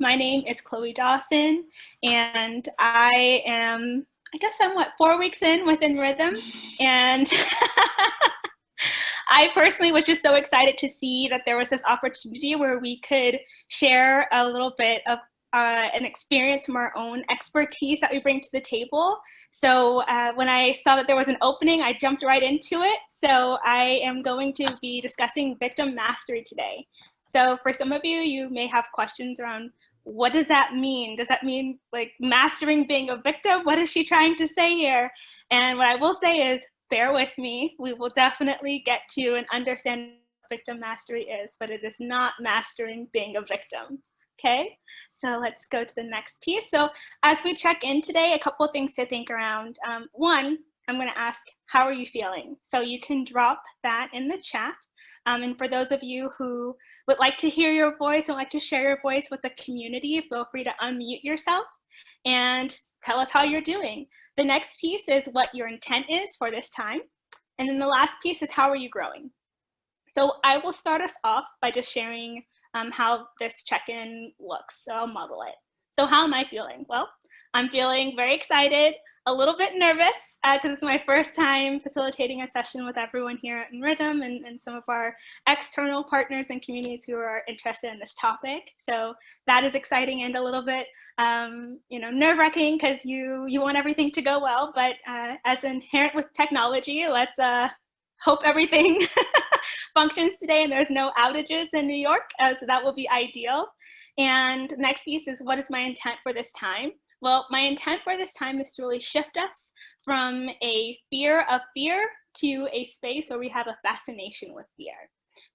My name is Chloe Dawson, and I guess I'm 4 weeks in within Rhythm, and I personally was just so excited to see that there was this opportunity where we could share a little bit of an experience from our own expertise that we bring to the table. So when I saw that there was an opening, I jumped right into it. So I am going to be discussing victim mastery today. So for some of you, you may have questions around what does that mean? Does that mean like mastering being a victim? What is she trying to say here? And what I will say is, bear with me. We will definitely get to and understand what victim mastery is, but it is not mastering being a victim. Okay, so let's go to the next piece. So as we check in today, a couple of things to think around. One, I'm going to ask, how are you feeling? So you can drop that in the chat. And for those of you who would like to hear your voice and like to share your voice with the community, feel free to unmute yourself and tell us how you're doing. The next piece is what your intent is for this time. And then the last piece is how are you growing? So I will start us off by just sharing how this check-in looks. So I'll model it. So how am I feeling? Well, I'm feeling very excited, a little bit nervous because it's my first time facilitating a session with everyone here in Rhythm and some of our external partners and communities who are interested in this topic. So that is exciting and a little bit nerve-wracking because you want everything to go well, but as inherent with technology, let's hope everything functions today and there's no outages in New York, so that will be ideal. And next piece is, what is my intent for this time? Well, my intent for this time is to really shift us from a fear of fear to a space where we have a fascination with fear.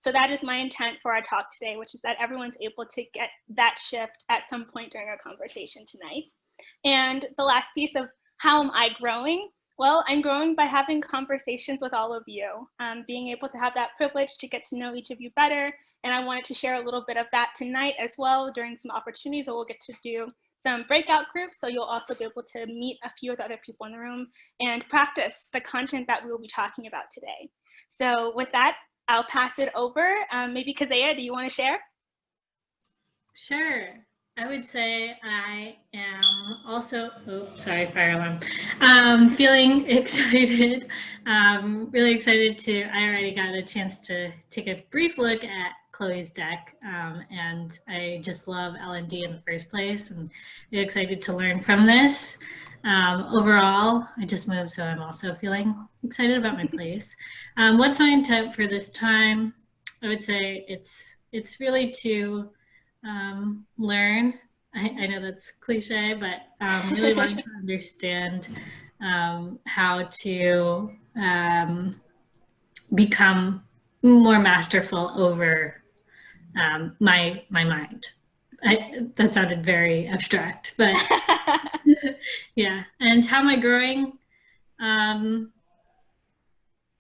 So that is my intent for our talk today, which is that everyone's able to get that shift at some point during our conversation tonight. And the last piece of how am I growing? Well, I'm growing by having conversations with all of you, being able to have that privilege to get to know each of you better. And I wanted to share a little bit of that tonight as well during some opportunities where we'll get to do some breakout groups. So you'll also be able to meet a few of the other people in the room and practice the content that we will be talking about today. So with that, I'll pass it over. Maybe Kazea, do you want to share? Sure. I would say I am also, sorry, fire alarm. Feeling excited, really excited I already got a chance to take a brief look at Chloe's deck, and I just love L&D in the first place and really excited to learn from this. Overall, I just moved, so I'm also feeling excited about my place. What's my intent for this time? I would say it's really to learn. I know that's cliche, but really wanting to understand how to become more masterful over my mind. That sounded very abstract, but yeah. And how am I growing?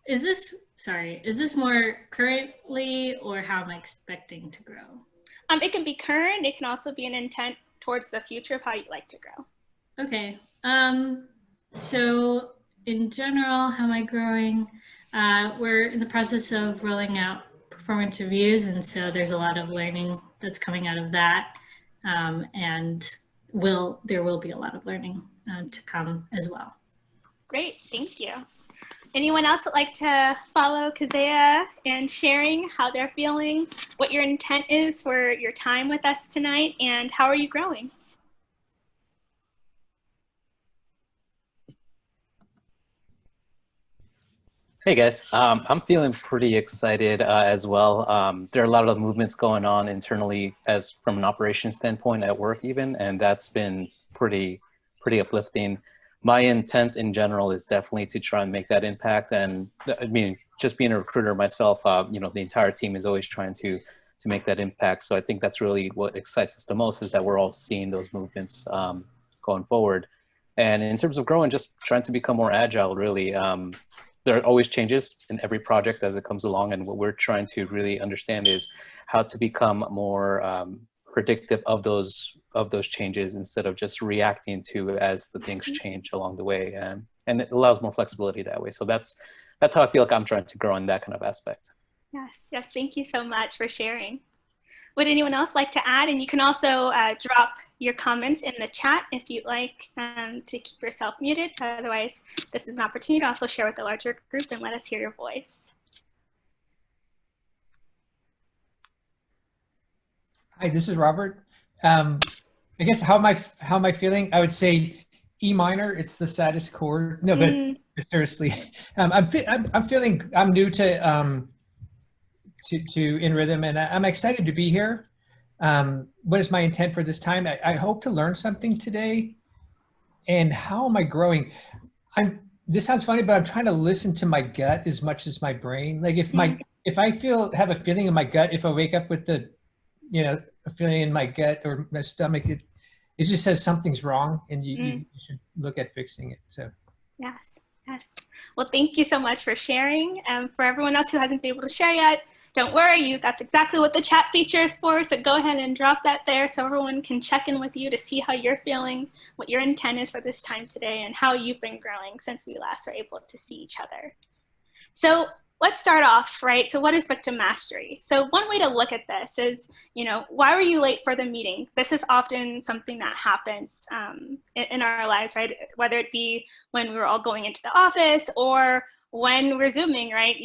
Is this more currently, or how am I expecting to grow? It can be current. It can also be an intent towards the future of how you'd like to grow. Okay. So in general, how am I growing? We're in the process of rolling out performance reviews, and so there's a lot of learning that's coming out of that, and there will be a lot of learning to come as well. Great, thank you. Anyone else would like to follow Kazea and sharing how they're feeling, what your intent is for your time with us tonight, and how are you growing? Hey guys, I'm feeling pretty excited as well. There are a lot of movements going on internally from an operations standpoint at work even, and that's been pretty uplifting. My intent in general is definitely to try and make that impact. And I mean, just being a recruiter myself, the entire team is always trying to make that impact. So I think that's really what excites us the most, is that we're all seeing those movements going forward. And in terms of growing, just trying to become more agile, really. There are always changes in every project as it comes along. And what we're trying to really understand is how to become more predictive of those changes instead of just reacting to as the things change along the way, and it allows more flexibility that way. So that's how I feel like I'm trying to grow in that kind of aspect. Yes, yes, thank you so much for sharing. Would anyone else like to add? And you can also drop your comments in the chat if you'd like to keep yourself muted. Otherwise, this is an opportunity to also share with the larger group and let us hear your voice. Hi, this is Robert. I guess how am I feeling? I would say E minor. It's the saddest chord. No, but seriously, I'm feeling. I'm new to In Rhythm, and I'm excited to be here. What is my intent for this time? I hope to learn something today. And how am I growing? This sounds funny, but I'm trying to listen to my gut as much as my brain. Like if I have a feeling in my gut, if I wake up with a feeling in my gut or my stomach, it just says something's wrong, and you should look at fixing it. So yes. Well, thank you so much for sharing. For everyone else who hasn't been able to share yet, don't worry, that's exactly what the chat feature is for. So go ahead and drop that there so everyone can check in with you to see how you're feeling, what your intent is for this time today, and how you've been growing since we last were able to see each other. So let's start off, right? So what is victim mastery? So one way to look at this is, why were you late for the meeting? This is often something that happens in our lives, right? Whether it be when we were all going into the office or when we're Zooming, right?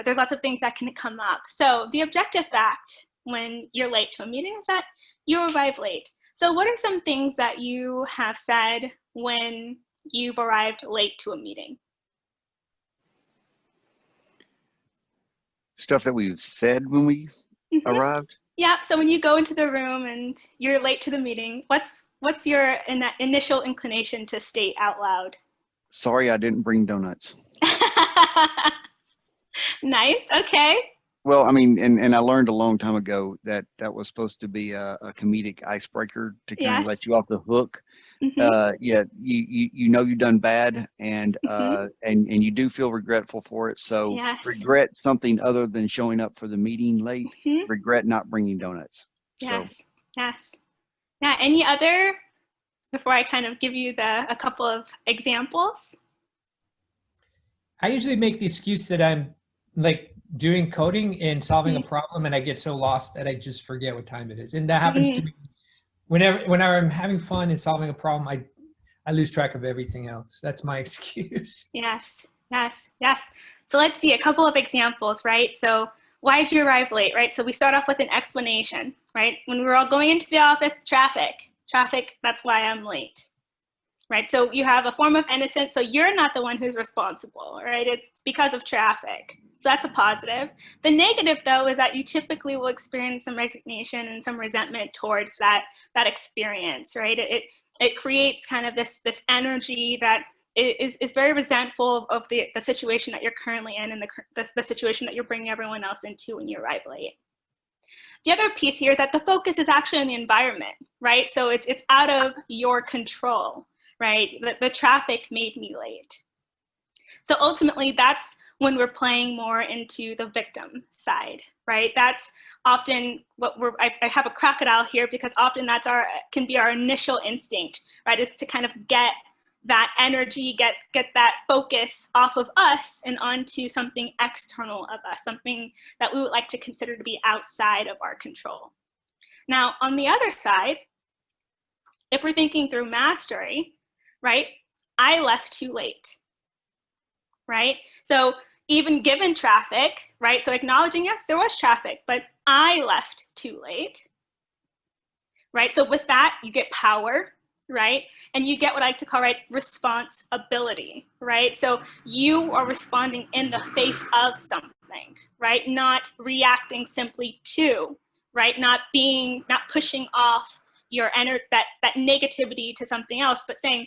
There's lots of things that can come up. So the objective fact when you're late to a meeting is that you arrive late. So what are some things that you have said when you've arrived late to a meeting? Stuff that we've said when we arrived? Yeah, so when you go into the room and you're late to the meeting, what's your initial inclination to state out loud? Sorry, I didn't bring donuts. Nice, okay. Well, I mean, and I learned a long time ago that was supposed to be a comedic icebreaker to kind of let you off the hook. Yeah, you know you've done bad, and and you do feel regretful for it. So regret something other than showing up for the meeting late. Regret not bringing donuts. Yes. Yeah. Any other? Before I kind of give you a couple of examples. I usually make the excuse that I'm like doing coding and solving a problem, and I get so lost that I just forget what time it is. And that happens to me whenever I'm having fun and solving a problem. I lose track of everything else. That's my excuse. Yes. So let's see a couple of examples, right? So why did you arrive late, right? So we start off with an explanation, right? When we were all going into the office, traffic, that's why I'm late. Right, so you have a form of innocence, so you're not the one who's responsible, right? It's because of traffic. So that's a positive. The negative, though, is that you typically will experience some resignation and some resentment towards that experience, right? It creates kind of this energy that is very resentful of the situation that you're currently in and the situation that you're bringing everyone else into when you arrive late. The other piece here is that the focus is actually on the environment, right? So it's out of your control. Right, the traffic made me late. So ultimately, that's when we're playing more into the victim side, right? That's often what I have a crocodile here because often can be our initial instinct, right? Is to kind of get that energy, get that focus off of us and onto something external of us, something that we would like to consider to be outside of our control. Now, on the other side, if we're thinking through mastery, right? I left too late, right? So even given traffic, right? So acknowledging, yes, there was traffic, but I left too late, right? So with that, you get power, right? And you get what I like to call, right, responsibility, right? So you are responding in the face of something, right? Not reacting simply to, right? Not pushing off your that negativity to something else, but saying,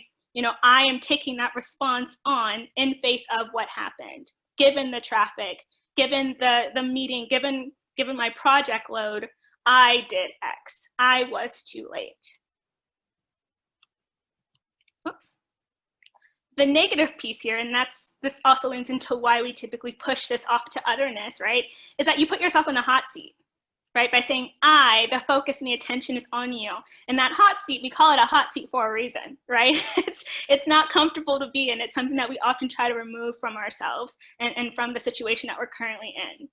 I am taking that response on in face of what happened, given the traffic, given the meeting, given my project load, I did X. I was too late. Oops. The negative piece here, and this also leans into why we typically push this off to otherness, right, is that you put yourself in the hot seat. Right, by saying the focus and the attention is on you. And that hot seat, we call it a hot seat for a reason, right? It's not comfortable to be in. It's something that we often try to remove from ourselves and from the situation that we're currently in.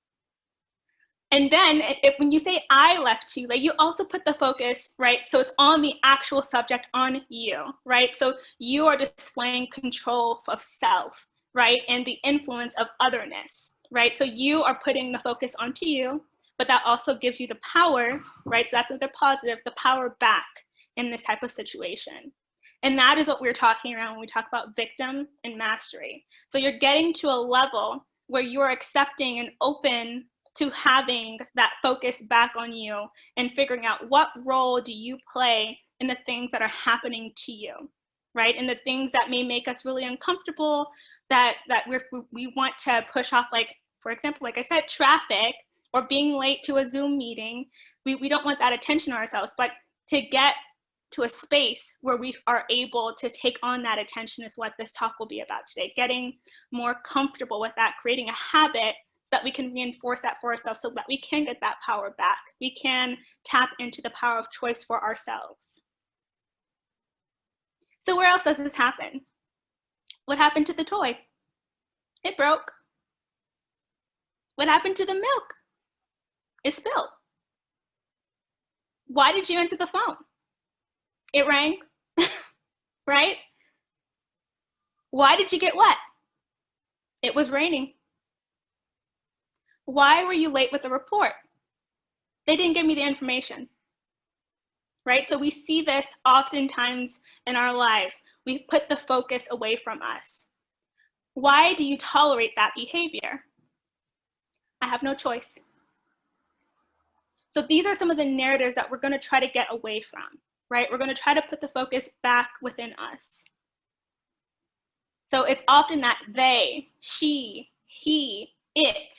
And then when you say I left you, like you also put the focus, right? So it's on the actual subject, on you, right? So you are displaying control of self, right? And the influence of otherness, right? So you are putting the focus onto you, but that also gives you the power, right? So that's another positive, the power back in this type of situation. And that is what we're talking around when we talk about victim and mastery. So you're getting to a level where you are accepting and open to having that focus back on you and figuring out what role do you play in the things that are happening to you, right? And the things that may make us really uncomfortable, that we want to push off, like, for example, like I said, traffic or being late to a Zoom meeting. We don't want that attention on ourselves, but to get to a space where we are able to take on that attention is what this talk will be about today. Getting more comfortable with that, creating a habit so that we can reinforce that for ourselves so that we can get that power back. We can tap into the power of choice for ourselves. So where else does this happen? What happened to the toy? It broke. What happened to the milk? It spilled. Why did you answer the phone? It rang, right? Why did you get wet? It was raining. Why were you late with the report? They didn't give me the information, right? So we see this oftentimes in our lives. We put the focus away from us. Why do you tolerate that behavior? I have no choice. So these are some of the narratives that we're going to try to get away from, right? We're going to try to put the focus back within us. So it's often that they, she, he, it,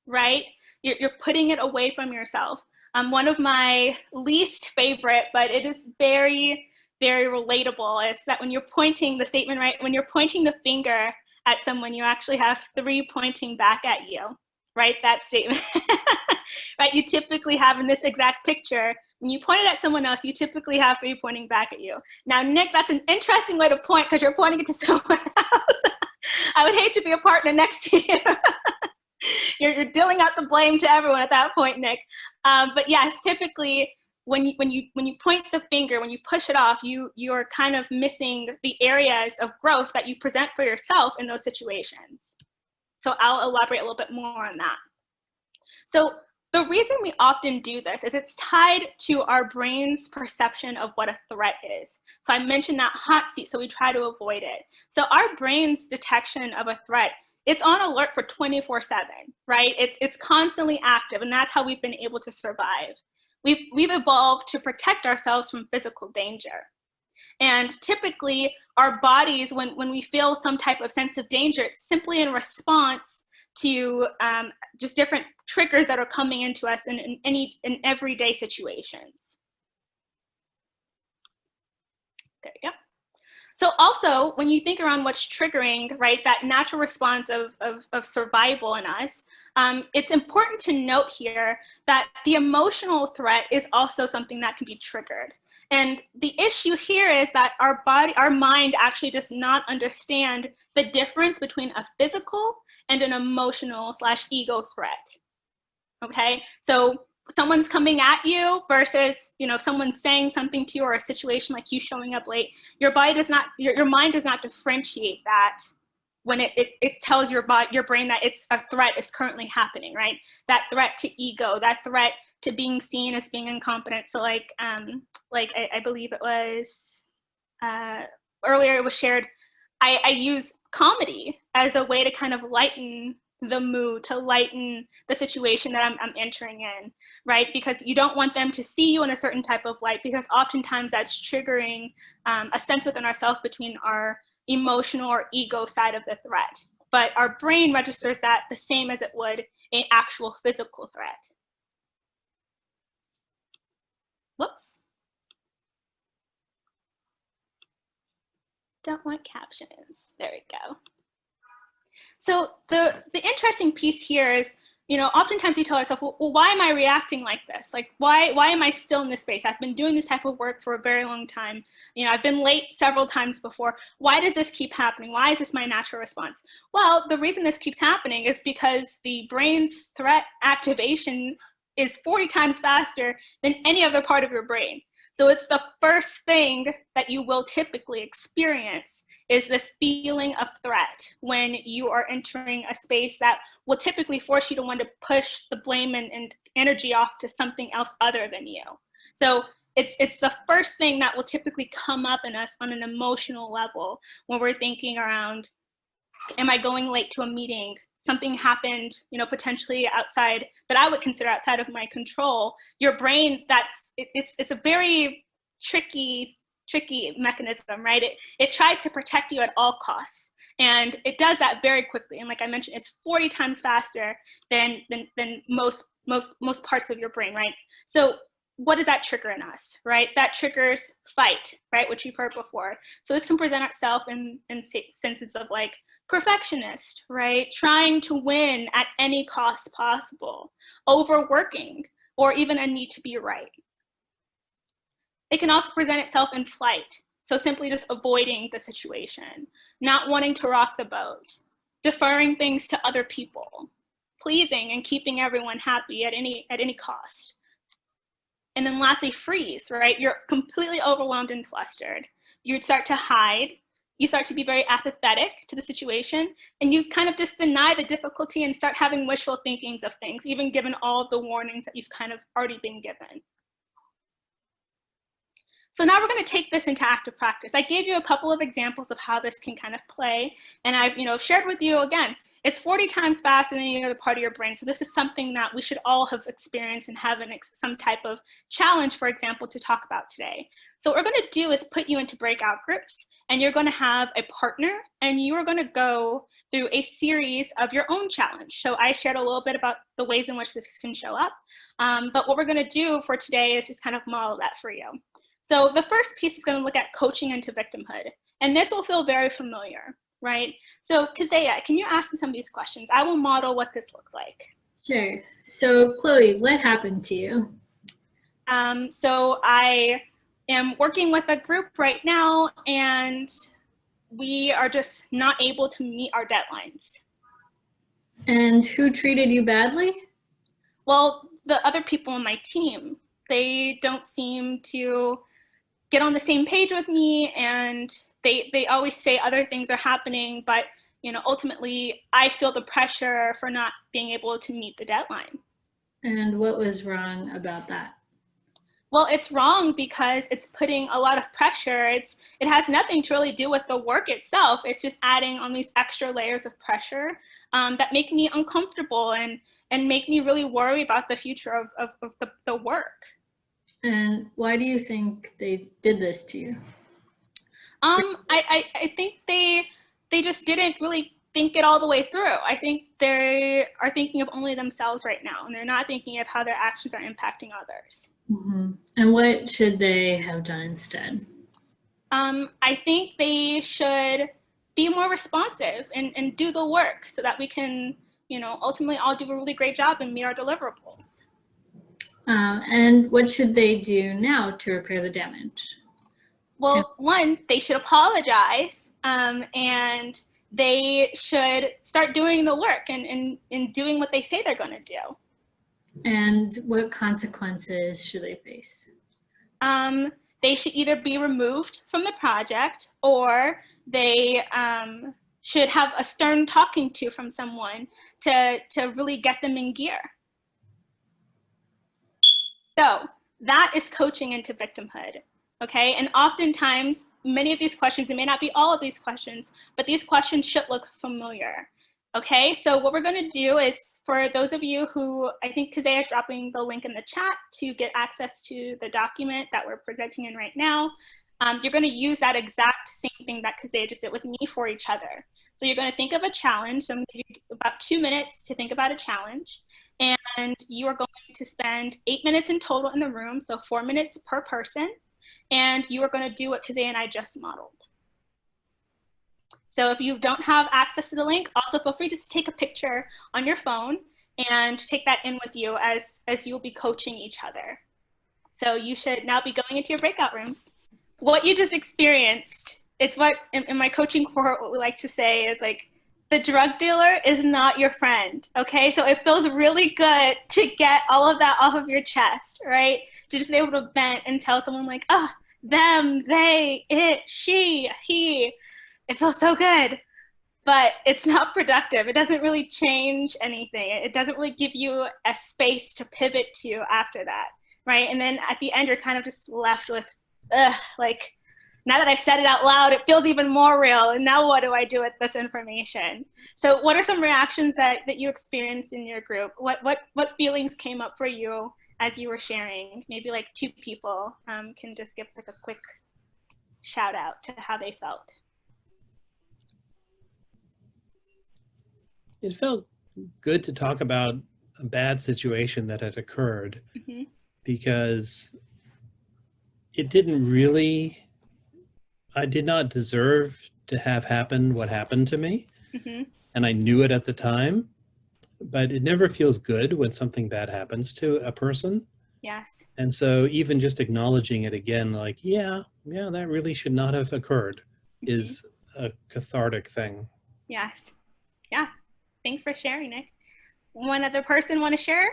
right? You're putting it away from yourself. One of my least favorite, but it is very, very relatable, is that when you're pointing the statement, right? When you're pointing the finger at someone, you actually have 3 pointing back at you, right? That statement, right? You typically have in this exact picture, when you point it at someone else, you typically have 3 pointing back at you. Now, Nick, that's an interesting way to point because you're pointing it to someone else. I would hate to be a partner next to you. You're dealing out the blame to everyone at that point, Nick. But yes, typically when you point the finger, when you push it off, you're kind of missing the areas of growth that you present for yourself in those situations. So I'll elaborate a little bit more on that. So the reason we often do this is it's tied to our brain's perception of what a threat is. So I mentioned that hot seat, so we try to avoid it. So our brain's detection of a threat, it's on alert for 24/7, right? It's constantly active, and that's how we've been able to survive. We've evolved to protect ourselves from physical danger. And typically our bodies, when we feel some type of sense of danger, it's simply in response to just different triggers that are coming into us in everyday situations. There you go. So also, when you think around what's triggering, right, that natural response of survival in us, it's important to note here that the emotional threat is also something that can be triggered. And the issue here is that our mind actually does not understand the difference between a physical and an emotional / ego threat. Okay, so someone's coming at you versus, you know, someone saying something to you, or a situation like you showing up late. Your body does not, your mind does not differentiate that when it tells your brain that it's a threat is currently happening, right? That threat to ego, that threat to being seen as being incompetent. So like I believe it was earlier it was shared, I use comedy as a way to kind of lighten the mood, to lighten the situation that I'm entering in, right? Because you don't want them to see you in a certain type of light, because oftentimes that's triggering a sense within ourselves between our emotional or ego side of the threat. But our brain registers that the same as it would an actual physical threat. Whoops. Don't want captions. There we go. So the interesting piece here is, you know, oftentimes we tell ourselves, well, why am I reacting like this? Like, why am I still in this space? I've been doing this type of work for a very long time. You know, I've been late several times before. Why does this keep happening? Why is this my natural response? Well, the reason this keeps happening is because the brain's threat activation is 40 times faster than any other part of your brain. So it's the first thing that you will typically experience is this feeling of threat when you are entering a space that will typically force you to want to push the blame and energy off to something else other than you. So it's the first thing that will typically come up in us on an emotional level when we're thinking around, am I going late to a meeting? Something happened, you know, potentially outside that I would consider outside of my control. Your brain, it's a very tricky mechanism, right? It tries to protect you at all costs, and it does that very quickly. And like I mentioned, it's 40 times faster than most parts of your brain, right? So what does that trigger in us, right? That triggers fight, right, which you've heard before. So this can present itself in senses of like perfectionist, right? Trying to win at any cost possible, overworking, or even a need to be right. It can also present itself in flight. So simply just avoiding the situation, not wanting to rock the boat, deferring things to other people, pleasing and keeping everyone happy at any cost. And then lastly, freeze, right? You're completely overwhelmed and flustered. You start to hide. You start to be very apathetic to the situation, and you kind of just deny the difficulty and start having wishful thinkings of things, even given all of the warnings that you've kind of already been given. So now we're going to take this into active practice. I gave you a couple of examples of how this can kind of play, and I've shared with you again, it's 40 times faster than any other part of your brain. So this is something that we should all have experienced and have some type of challenge, for example, to talk about today. So what we're going to do is put you into breakout groups, and you're going to have a partner, and you are going to go through a series of your own challenge. So I shared a little bit about the ways in which this can show up, but what we're going to do for today is just kind of model that for you. So the first piece is going to look at coaching into victimhood, and this will feel very familiar, right? So Keziah, can you ask me some of these questions? I will model what this looks like. Sure. So Chloe, what happened to you? So I am working with a group right now, and we are just not able to meet our deadlines. And who treated you badly? Well, the other people on my team, they don't seem to get on the same page with me, and they always say other things are happening, but ultimately I feel the pressure for not being able to meet the deadline. And what was wrong about that? Well, it's wrong because it's putting a lot of pressure. It has nothing to really do with the work itself. It's just adding on these extra layers of pressure that make me uncomfortable and make me really worry about the future of the work. And why do you think they did this to you? I think they just didn't really think it all the way through. I think they are thinking of only themselves right now, and they're not thinking of how their actions are impacting others. Mm-hmm. And what should they have done instead? I think they should be more responsive and do the work so that we can, ultimately all do a really great job and meet our deliverables. And what should they do now to repair the damage? Well, one, they should apologize, and they should start doing the work and doing what they say they're going to do. And what consequences should they face? They should either be removed from the project, or they should have a stern talking to from someone to really get them in gear. So that is coaching into victimhood, okay? And oftentimes, many of these questions, it may not be all of these questions, but these questions should look familiar, okay? So what we're gonna do is, for those of you who, I think Keziah is dropping the link in the chat to get access to the document that we're presenting in right now, you're gonna use that exact same thing that Keziah just did with me for each other. So you're gonna think of a challenge, so I'm gonna give you about 2 minutes to think about a challenge, and you are going to spend 8 minutes in total in the room, so 4 minutes per person, and you are going to do what Keziah and I just modeled. So if you don't have access to the link, also feel free to just take a picture on your phone and take that in with you as you'll be coaching each other. So you should now be going into your breakout rooms. What you just experienced, it's what in my coaching cohort, what we like to say is like, the drug dealer is not your friend, okay? So it feels really good to get all of that off of your chest, right? To just be able to vent and tell someone like, oh, them, they, it, she, he. It feels so good, but it's not productive. It doesn't really change anything. It doesn't really give you a space to pivot to after that, right? And then at the end, you're kind of just left with, like, now that I've said it out loud, it feels even more real. And now what do I do with this information? So what are some reactions that you experienced in your group? What feelings came up for you as you were sharing? Maybe like 2 people can just give us like a quick shout out to how they felt. It felt good to talk about a bad situation that had occurred, because it didn't really, I did not deserve to have happened what happened to me. And I knew it at the time, but it never feels good when something bad happens to a person. Yes. And so even just acknowledging it again, like, yeah, that really should not have occurred, is a cathartic thing. Yes. Yeah. Thanks for sharing, Nick. One other person want to share?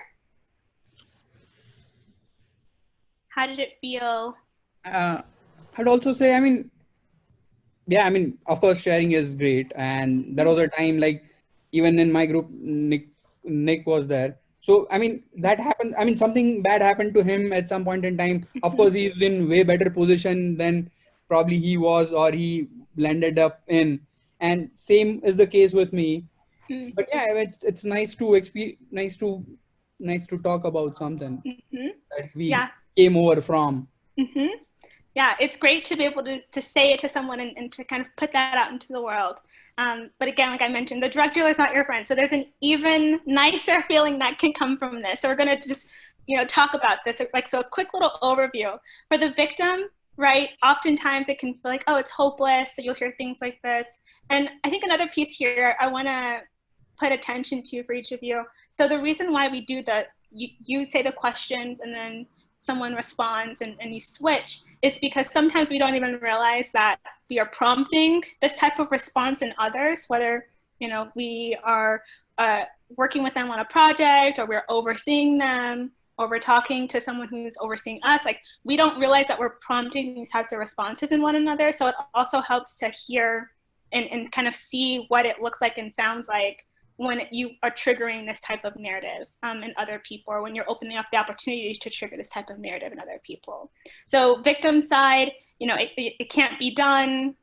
How did it feel? I'd also say, I mean, yeah, I mean, of course, sharing is great. And there was a time, like, even in my group, Nick was there. So, I mean, that happened. I mean, something bad happened to him at some point in time. Of course, he's in way better position than probably he was or he landed up in. And same is the case with me. But yeah, it's nice to nice to talk about something that we came over from. Yeah, it's great to be able to say it to someone and to kind of put that out into the world. But again, like I mentioned, the drug dealer is not your friend. So there's an even nicer feeling that can come from this. So we're going to just, talk about this. So a quick little overview. For the victim, right, oftentimes it can feel like, oh, it's hopeless. So you'll hear things like this. And I think another piece here I want to put attention to for each of you. So the reason why we do that, you say the questions and then someone responds and you switch, is because sometimes we don't even realize that we are prompting this type of response in others, whether we are working with them on a project, or we're overseeing them, or we're talking to someone who's overseeing us. Like, we don't realize that we're prompting these types of responses in one another. So it also helps to hear and kind of see what it looks like and sounds like when you are triggering this type of narrative in other people, or when you're opening up the opportunities to trigger this type of narrative in other people. So victim side, it can't be done.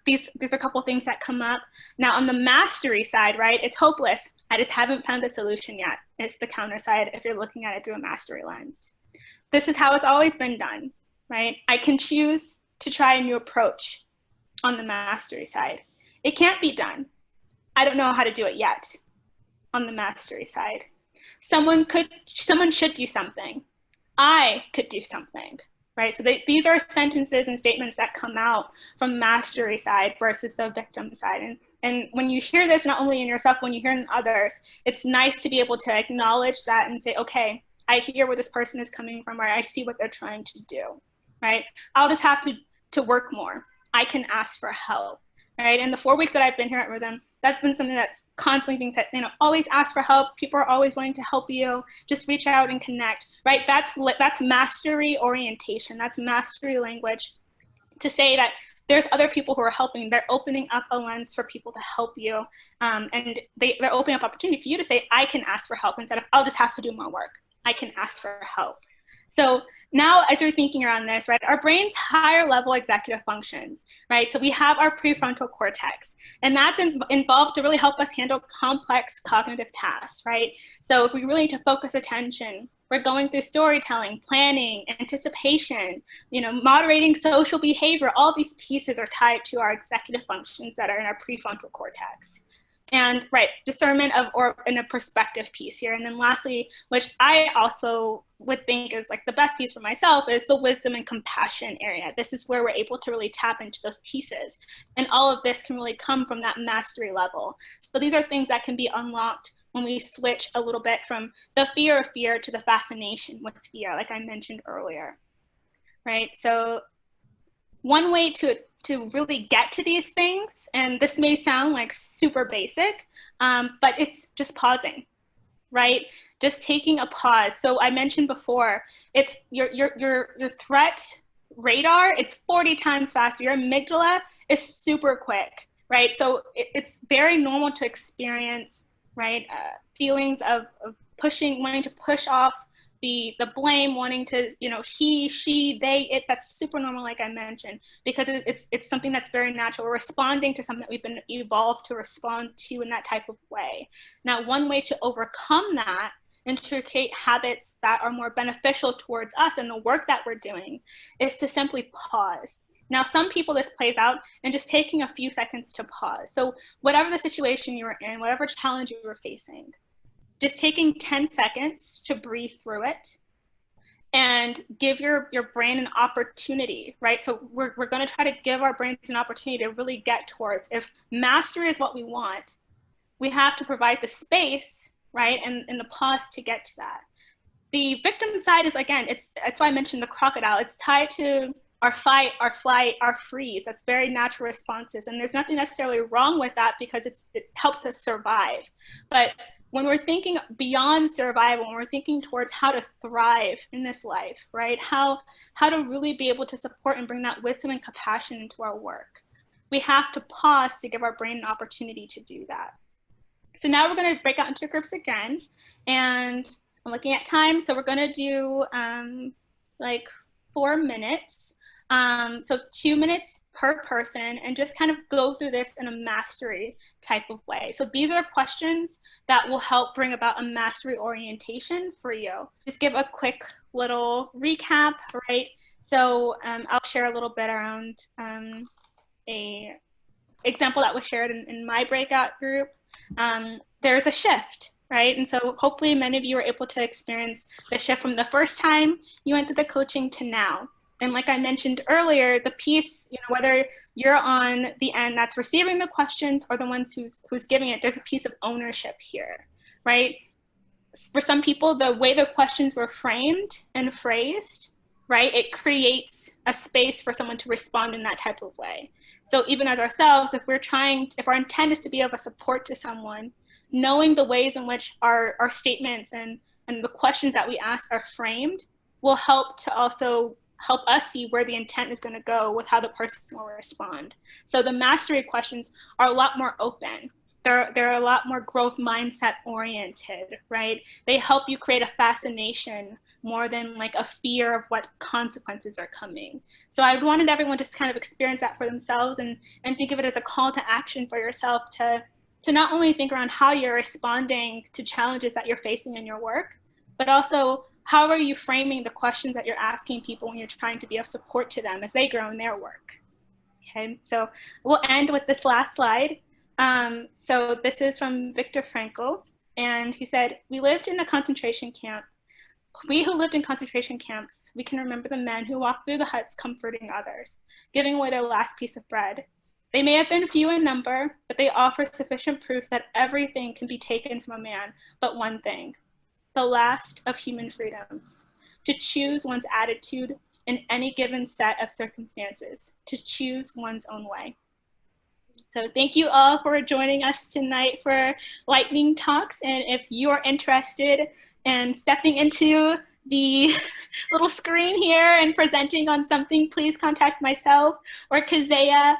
These are a couple things that come up. Now on the mastery side, right, it's hopeless. I just haven't found a solution yet. It's the counter side if you're looking at it through a mastery lens. This is how it's always been done, right? I can choose to try a new approach on the mastery side. It can't be done. I don't know how to do it yet on the mastery side. Someone should do something. I could do something, right? So these are sentences and statements that come out from mastery side versus the victim side. And when you hear this, not only in yourself, when you hear it in others, it's nice to be able to acknowledge that and say, okay, I hear where this person is coming from, or I see what they're trying to do, right? I'll just have to work more. I can ask for help, right? In the 4 weeks that I've been here at Rhythm, that's been something that's constantly being said. Always ask for help. People are always wanting to help you. Just reach out and connect, right? That's mastery orientation. That's mastery language to say that there's other people who are helping. They're opening up a lens for people to help you. And they're opening up opportunity for you to say, I can ask for help, instead of, I'll just have to do more work. I can ask for help. So now as you're thinking around this, right, our brain's higher level executive functions, right? So we have our prefrontal cortex, and that's involved to really help us handle complex cognitive tasks, right? So if we really need to focus attention, we're going through storytelling, planning, anticipation, moderating social behavior. All these pieces are tied to our executive functions that are in our prefrontal cortex. And right, discernment or in a perspective piece here. And then lastly, which I also would think is like the best piece for myself, is the wisdom and compassion area. This is where we're able to really tap into those pieces. And all of this can really come from that mastery level. So these are things that can be unlocked when we switch a little bit from the fear of fear to the fascination with fear, like I mentioned earlier, right? So one way to really get to these things, and this may sound like super basic, but it's just pausing, right? Just taking a pause. So I mentioned before, it's your threat radar, it's 40 times faster. Your amygdala is super quick, right? So it's very normal to experience, right, feelings of wanting to push off the blame, wanting to, he, she, they, it. That's super normal, like I mentioned, because it's something that's very natural. We're responding to something that we've been evolved to respond to in that type of way. Now, one way to overcome that and to create habits that are more beneficial towards us and the work that we're doing is to simply pause. Now, some people this plays out in just taking a few seconds to pause. So whatever the situation you were in, whatever challenge you were facing, just taking 10 seconds to breathe through it and give your brain an opportunity, right? So we're going to try to give our brains an opportunity to really get towards, if mastery is what we want, we have to provide the space, right, and the pause to get to that. The victim side is, again, that's why I mentioned the crocodile. It's tied to our fight, our flight, our freeze. That's very natural responses. And there's nothing necessarily wrong with that because it helps us survive. But when we're thinking beyond survival, when we're thinking towards how to thrive in this life, right? How to really be able to support and bring that wisdom and compassion into our work, we have to pause to give our brain an opportunity to do that. So now we're going to break out into groups again, and I'm looking at time. So we're going to do like 4 minutes. So 2 minutes per person, and just kind of go through this in a mastery type of way. So these are questions that will help bring about a mastery orientation for you. Just give a quick little recap, right? So I'll share a little bit around a example that was shared in my breakout group. There's a shift, right? And so hopefully many of you are able to experience the shift from the first time you went through the coaching to now. And like I mentioned earlier, the piece, whether you're on the end that's receiving the questions or the ones who's giving it, there's a piece of ownership here, right? For some people, the way the questions were framed and phrased, right, it creates a space for someone to respond in that type of way. So even as ourselves, if our intent is to be of a support to someone, knowing the ways in which our statements and the questions that we ask are framed will help to also help us see where the intent is going to go with how the person will respond. So the mastery questions are a lot more open. They're a lot more growth mindset oriented, right? They help you create a fascination more than like a fear of what consequences are coming. So I wanted everyone to kind of experience that for themselves and think of it as a call to action for yourself to not only think around how you're responding to challenges that you're facing in your work, but also how are you framing the questions that you're asking people when you're trying to be of support to them as they grow in their work? Okay, so we'll end with this last slide. So this is from Viktor Frankl, and he said, we who lived in concentration camps, we can remember the men who walked through the huts comforting others, giving away their last piece of bread. They may have been few in number, but they offer sufficient proof that everything can be taken from a man but one thing, the last of human freedoms, to choose one's attitude in any given set of circumstances, to choose one's own way. So thank you all for joining us tonight for Lightning Talks. And if you are interested in stepping into the little screen here and presenting on something, please contact myself or Kazea.